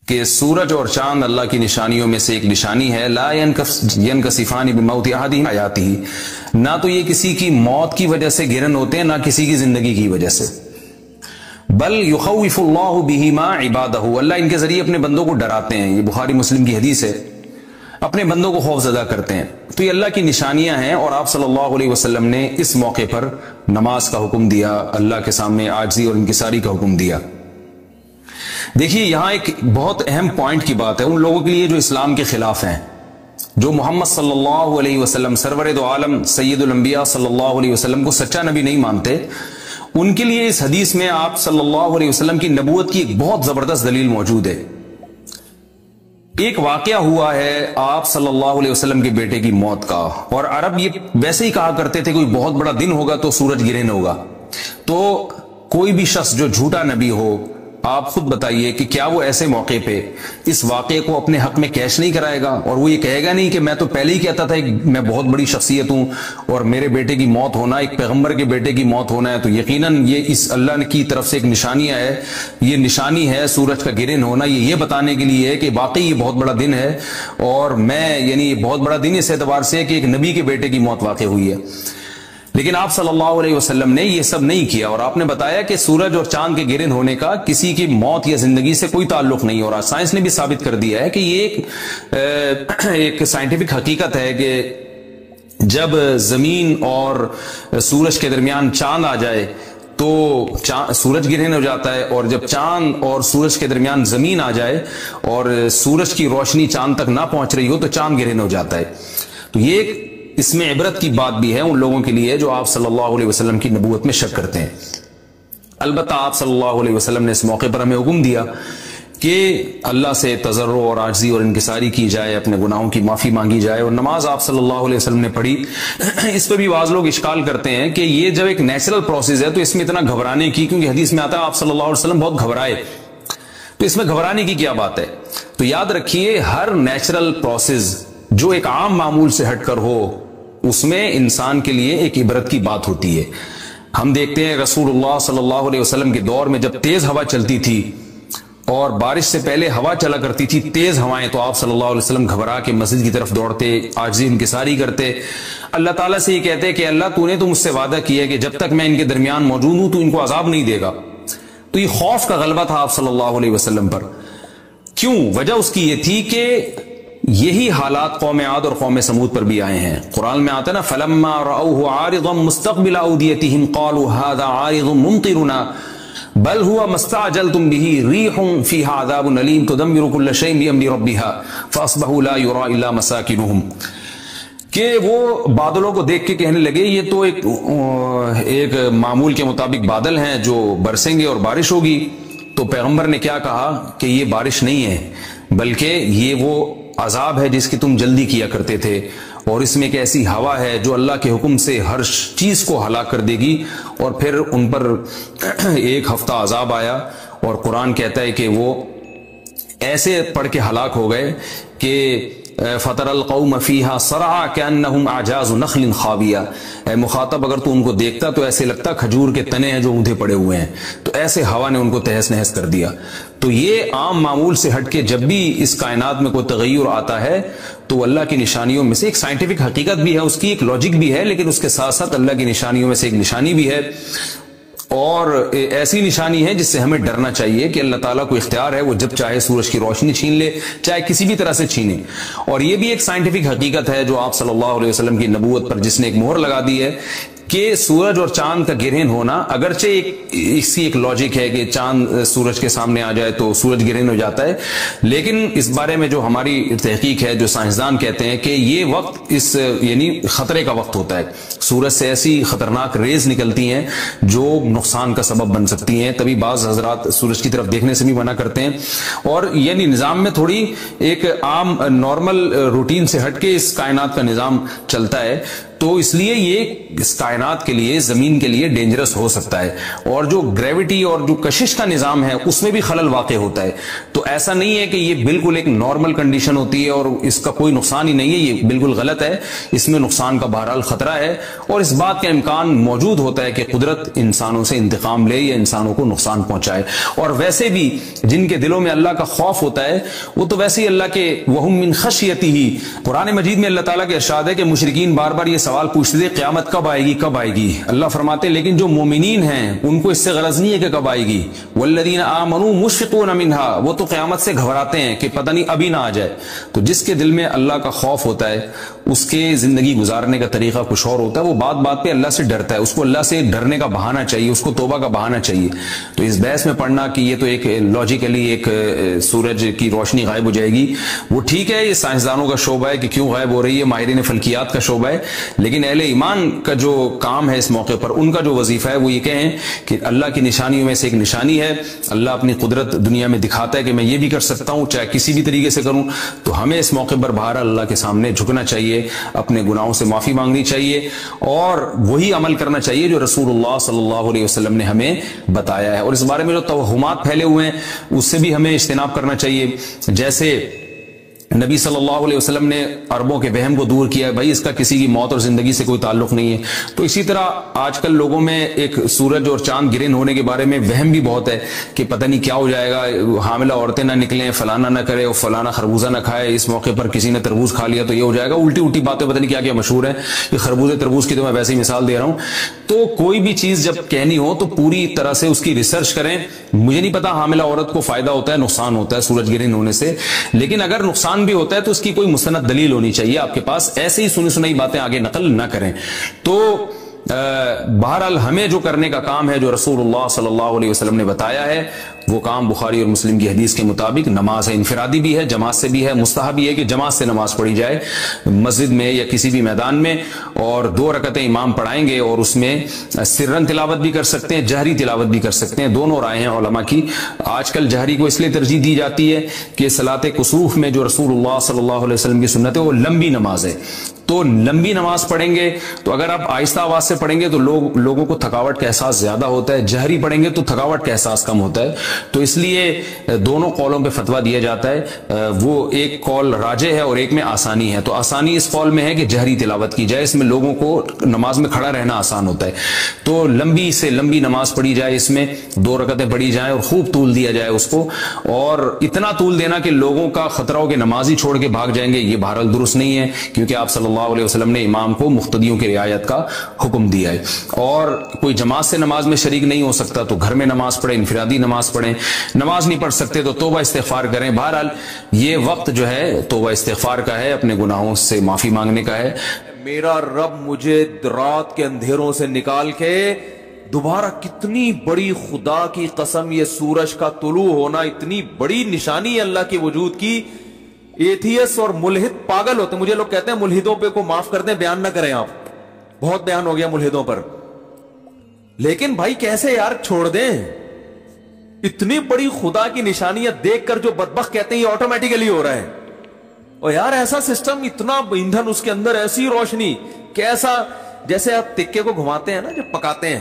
کہ سورج اور چاند اللہ کی نشانیوں میں سے ایک نشانی ہے. لا ينکسفان بموت احدہم حیاتہ، نہ تو یہ کسی کی موت کی وجہ سے گرن ہوتے ہیں، نہ کسی کی زندگی کی وجہ سے. بل یخوف اللہ بہما عبادہ، اللہ ان کے ذریعے اپنے بندوں کو ڈراتے ہیں. یہ بخاری مسلم کی حدیث ہے، اپنے بندوں کو خوف زدہ کرتے ہیں. تو یہ اللہ کی نشانیاں ہیں، اور آپ صلی اللہ علیہ وسلم نے اس موقع پر نماز کا حکم دیا، اللہ کے سامنے عاجزی اور انکساری کا حکم دیا. دیکھیے یہاں ایک بہت اہم پوائنٹ کی بات ہے ان لوگوں کے لیے جو اسلام کے خلاف ہیں، جو محمد صلی اللہ علیہ وسلم سرور دو عالم سید الانبیاء صلی اللہ علیہ وسلم کو سچا نبی نہیں مانتے. ان کے لیے اس حدیث میں آپ صلی اللہ علیہ وسلم کی نبوت کی ایک بہت زبردست دلیل موجود ہے. ایک واقعہ ہوا ہے آپ صلی اللہ علیہ وسلم کے بیٹے کی موت کا، اور عرب یہ ویسے ہی کہا کرتے تھے کوئی بہت بڑا دن ہوگا تو سورج گرہن ہوگا. تو کوئی بھی شخص جو جھوٹا نبی ہو، آپ خود بتائیے کہ کیا وہ ایسے موقع پہ اس واقعے کو اپنے حق میں کیش نہیں کرائے گا، اور وہ یہ کہے گا نہیں کہ میں تو پہلے ہی کہتا تھا کہ میں بہت بڑی شخصیت ہوں اور میرے بیٹے کی موت ہونا، ایک پیغمبر کے بیٹے کی موت ہونا ہے تو یقیناً یہ اس اللہ کی طرف سے ایک نشانیاں ہے، یہ نشانی ہے سورج کا گرہن ہونا، یہ بتانے کے لیے ہے کہ واقعی یہ بہت بڑا دن ہے، اور میں یعنی یہ بہت بڑا دن اس اعتبار سے کہ ایک نبی کے بیٹے کی موت واقع ہوئی ہے. لیکن آپ صلی اللہ علیہ وسلم نے یہ سب نہیں کیا، اور آپ نے بتایا کہ سورج اور چاند کے گرہن ہونے کا کسی کی موت یا زندگی سے کوئی تعلق نہیں. اور سائنس نے بھی ثابت کر دیا ہے کہ یہ ایک سائنٹیفک حقیقت ہے کہ جب زمین اور سورج کے درمیان چاند آ جائے تو سورج گرہن ہو جاتا ہے، اور جب چاند اور سورج کے درمیان زمین آ جائے اور سورج کی روشنی چاند تک نہ پہنچ رہی ہو تو چاند گرہن ہو جاتا ہے. تو یہ اس میں عبرت کی بات بھی ہے ان لوگوں کے لیے جو آپ صلی اللہ علیہ وسلم کی نبوت میں شک کرتے ہیں. البتہ آپ صلی اللہ علیہ وسلم نے اس موقع پر ہمیں حکم دیا کہ اللہ سے تضرع اور عاجزی اور انکساری کی جائے، اپنے گناہوں کی معافی مانگی جائے. اور نماز آپ صلی اللہ علیہ وسلم نے پڑھی. اس پہ بھی بعض لوگ اشکال کرتے ہیں کہ یہ جب ایک نیچرل پروسیس ہے تو اس میں اتنا گھبرانے کی، کیونکہ حدیث میں آتا ہے آپ صلی اللہ علیہ وسلم بہت گھبرائے، تو اس میں گھبرانے کی کیا بات ہے؟ تو یاد رکھیے ہر نیچرل پروسیس جو ایک عام معمول سے ہٹ کر ہو اس میں انسان کے لیے ایک عبرت کی بات ہوتی ہے. ہم دیکھتے ہیں رسول اللہ صلی اللہ علیہ وسلم کے دور میں جب تیز ہوا چلتی تھی اور بارش سے پہلے ہوا چلا کرتی تھی تیز ہوائیں، تو آپ صلی اللہ علیہ وسلم گھبرا کے مسجد کی طرف دوڑتے، عاجزی انکساری کرتے، اللہ تعالیٰ سے یہ کہتے کہ اللہ تو نے تو مجھ سے وعدہ کیا کہ جب تک میں ان کے درمیان موجود ہوں تو ان کو عذاب نہیں دے گا. تو یہ خوف کا غلبہ تھا آپ صلی اللہ علیہ وسلم پر. کیوں؟ وجہ اس کی یہ تھی کہ یہی حالات قوم عاد اور قوم سمود پر بھی آئے ہیں. قرآن میں آتا ہے نا فلما رأوه عارضا مستقبل اوديتهم قالوا هذا عارض ممطرنا بل هو ما استعجلتم به ريح فيها عذاب أليم تدمر كل شيء بأمر ربها فأصبحوا لا يرى إلا مساكنهم. کہ وہ بادلوں کو دیکھ کے کہنے لگے یہ تو ایک معمول کے مطابق بادل ہیں جو برسیں گے اور بارش ہوگی. تو پیغمبر نے کیا کہا کہ یہ بارش نہیں ہے بلکہ یہ وہ عذاب ہے جس کی تم جلدی کیا کرتے تھے، اور اس میں ایک ایسی ہوا ہے جو اللہ کے حکم سے ہر چیز کو ہلاک کر دے گی. اور پھر ان پر ایک ہفتہ عذاب آیا، اور قرآن کہتا ہے کہ وہ ایسے پڑھ کے ہلاک ہو گئے کہ فَتَرَ الْقَوْمَ فِيهَا صَرْعَىٰ كَأَنَّهُمْ أَعْجَازُ نَخْلٍ خَاوِيَةٍ. اے مخاطب اگر تو ان کو دیکھتا تو ایسے لگتا کھجور کے تنے ہیں جو اونھے پڑے ہوئے ہیں. تو ایسے ہوا نے ان کو تہس نہس کر دیا. تو یہ عام معمول سے ہٹ کے جب بھی اس کائنات میں کوئی تغیر آتا ہے تو اللہ کی نشانیوں میں سے ایک سائنٹیفک حقیقت بھی ہے، اس کی ایک لاجک بھی ہے، لیکن اس کے ساتھ ساتھ اللہ کی نشانیوں میں سے ایک نشانی بھی ہے، اور ایسی نشانی ہے جس سے ہمیں ڈرنا چاہیے کہ اللہ تعالیٰ کو اختیار ہے، وہ جب چاہے سورج کی روشنی چھین لے، چاہے کسی بھی طرح سے چھینے. اور یہ بھی ایک سائنٹیفک حقیقت ہے جو آپ صلی اللہ علیہ وسلم کی نبوت پر جس نے ایک مہر لگا دی ہے کہ سورج اور چاند کا گرہن ہونا، اگرچہ اس کی ایک لاجک ہے کہ چاند سورج کے سامنے آ جائے تو سورج گرہن ہو جاتا ہے، لیکن اس بارے میں جو ہماری تحقیق ہے، جو سائنسدان کہتے ہیں کہ یہ وقت اس یعنی خطرے کا وقت ہوتا ہے. سورج سے ایسی خطرناک ریز نکلتی ہیں جو نقصان کا سبب بن سکتی ہیں. تبھی بعض حضرات سورج کی طرف دیکھنے سے بھی منع کرتے ہیں. اور یعنی نظام میں تھوڑی ایک عام نارمل روٹین سے ہٹ کے اس کائنات کا نظام چلتا ہے. تو اس لیے یہ اس کائنات کے لیے، زمین کے لیے ڈینجرس ہو سکتا ہے، اور جو گریوٹی اور جو کشش کا نظام ہے اس میں بھی خلل واقع ہوتا ہے. تو ایسا نہیں ہے کہ یہ بالکل ایک نارمل کنڈیشن ہوتی ہے اور اس کا کوئی نقصان ہی نہیں ہے، یہ بالکل غلط ہے. اس میں نقصان کا بہرحال خطرہ ہے، اور اس بات کا امکان موجود ہوتا ہے کہ قدرت انسانوں سے انتقام لے یا انسانوں کو نقصان پہنچائے. اور ویسے بھی جن کے دلوں میں اللہ کا خوف ہوتا ہے وہ تو ویسے ہی اللہ کے وہم من خشیتہ، قرآن مجید میں اللہ تعالیٰ کے ارشاد ہے کہ مشرکین بار بار یہ سوال پوچھتے تھے قیامت کب آئے گی کب آئے گی. اللہ فرماتے لیکن جو مومنین ہیں ان کو اس سے غرض نہیں ہے کہ کب آئے گی. والذین آمنوا مشفقون منہا، وہ تو قیامت سے گھبراتے ہیں کہ پتہ نہیں ابھی نہ آ جائے. تو جس کے دل میں اللہ کا خوف ہوتا ہے اس کے زندگی گزارنے کا طریقہ کچھ اور ہوتا ہے، وہ بات بات پہ اللہ سے ڈرتا ہے، اس کو اللہ سے ڈرنے کا بہانہ چاہیے، اس کو توبہ کا بہانہ چاہیے. تو اس بحث میں پڑھنا کہ یہ تو ایک لاجیکلی ایک سورج کی روشنی غائب ہو جائے گی، وہ ٹھیک ہے، یہ سائنسدانوں کا شعبہ ہے کہ کیوں غائب ہو رہی ہے، ماہرین فلکیات کا شعبہ ہے. لیکن اہل ایمان کا جو کام ہے اس موقع پر، ان کا جو وظیفہ ہے وہ یہ کہیں کہ اللہ کی نشانیوں میں سے ایک نشانی ہے، اللہ اپنی قدرت دنیا میں دکھاتا ہے کہ میں یہ بھی کر سکتا ہوں چاہے کسی بھی طریقے سے کروں. تو ہمیں اس موقع پر بہرحال اللہ کے سامنے جھکنا چاہیے، اپنے گناہوں سے معافی مانگنی چاہیے، اور وہی عمل کرنا چاہیے جو رسول اللہ صلی اللہ علیہ وسلم نے ہمیں بتایا ہے. اور اس بارے میں جو توہمات پھیلے ہوئے ہیں اس سے بھی ہمیں اجتناب کرنا چاہیے. جیسے نبی صلی اللہ علیہ وسلم نے عربوں کے وہم کو دور کیا ہے، بھائی اس کا کسی کی موت اور زندگی سے کوئی تعلق نہیں ہے. تو اسی طرح آج کل لوگوں میں ایک سورج اور چاند گرہن ہونے کے بارے میں وہم بھی بہت ہے کہ پتہ نہیں کیا ہو جائے گا، حاملہ عورتیں نہ نکلیں، فلانا نہ کرے اور فلانا خربوزہ نہ کھائے، اس موقع پر کسی نے تربوز کھا لیا تو یہ ہو جائے گا. الٹی باتیں پتہ نہیں کیا کیا مشہور ہیں. یہ خربوزے تربوز کی تو میں ویسے ہی مثال دے رہا ہوں. تو کوئی بھی چیز جب کہنی ہو تو پوری طرح سے اس کی ریسرچ کریں. مجھے نہیں پتا حاملہ عورت کو فائدہ ہوتا ہے نقصان ہوتا ہے سورج گرہن ہونے سے، لیکن اگر نقصان بھی ہوتا ہے تو اس کی کوئی مستند دلیل ہونی چاہیے آپ کے پاس. ایسے ہی سنی سنائی باتیں آگے نقل نہ کریں. تو بہرحال ہمیں جو کرنے کا کام ہے جو رسول اللہ صلی اللہ علیہ وسلم نے بتایا ہے وہ کام بخاری اور مسلم کی حدیث کے مطابق نماز ہے، انفرادی بھی ہے، جماعت سے بھی ہے. مستحب یہ ہے کہ جماعت سے نماز پڑھی جائے مسجد میں یا کسی بھی میدان میں، اور 2 رکعتیں امام پڑھائیں گے اور اس میں سرن تلاوت بھی کر سکتے ہیں، جہری تلاوت بھی کر سکتے ہیں. دونوں رائے ہیں علماء کی. آج کل جہری کو اس لیے ترجیح دی جاتی ہے کہ صلاۃ کسوف میں جو رسول اللہ صلی اللہ علیہ وسلم کی سنت ہے وہ لمبی نماز ہے. تو لمبی نماز پڑھیں گے تو اگر آپ آہستہ آواز سے پڑھیں گے تو لوگوں کو تھکاوٹ کا احساس زیادہ ہوتا ہے، جہری پڑھیں گے تو تھکاوٹ کا احساس کم ہوتا ہے. تو اس لیے دونوں قولوں پہ فتویٰ دیا جاتا ہے. وہ ایک قول راجح ہے اور ایک میں آسانی ہے. تو آسانی اس قول میں ہے کہ جہری تلاوت کی جائے، اس میں لوگوں کو نماز میں کھڑا رہنا آسان ہوتا ہے. تو لمبی سے لمبی نماز پڑھی جائے، اس میں 2 رکعتیں پڑھی جائیں اور خوب طول دیا جائے اس کو، اور اتنا طول دینا کہ لوگوں کا خطرہ ہو کہ نماز ہی چھوڑ کے بھاگ جائیں گے، یہ بہرحال درست نہیں ہے، کیونکہ آپ صلی اللہ علیہ وسلم نے امام کو مقتدیوں کی رعایت کا حکم دیا ہے. اور کوئی جماعت سے نماز میں شریک نہیں ہو سکتا تو گھر میں نماز پڑھیں، انفرادی نماز پڑھیں. نماز نہیں پڑھ سکتے تو توبہ استغفار کریں. بہرحال یہ وقت جو ہے توبہ استغفار کا ہے، اپنے گناہوں سے معافی مانگنے کا ہے. میرا رب مجھے رات کے اندھیروں سے نکال کے دوبارہ، کتنی بڑی خدا کی قسم، یہ سورج کا طلوع ہونا اتنی بڑی نشانی ہے اللہ کے وجود کی. ایتھیس اور ملحد پاگل ہوتے ہیں. مجھے لوگ کہتے ہیں ملحدوں پہ کو معاف کر دیں، بیان نہ کریں آپ، بہت بیان ہو گیا ملحدوں پر. لیکن بھائی کیسے یار چھوڑ دیں؟ اتنی بڑی خدا کی نشانیاں دیکھ کر جو بدبخت کہتے ہیں یہ آٹومیٹیکلی ہو رہا ہے. اور یار ایسا سسٹم، اتنا ایندھن اس کے اندر، ایسی روشنی، کیسا جیسے آپ تکے کو گھماتے ہیں نا جب پکاتے ہیں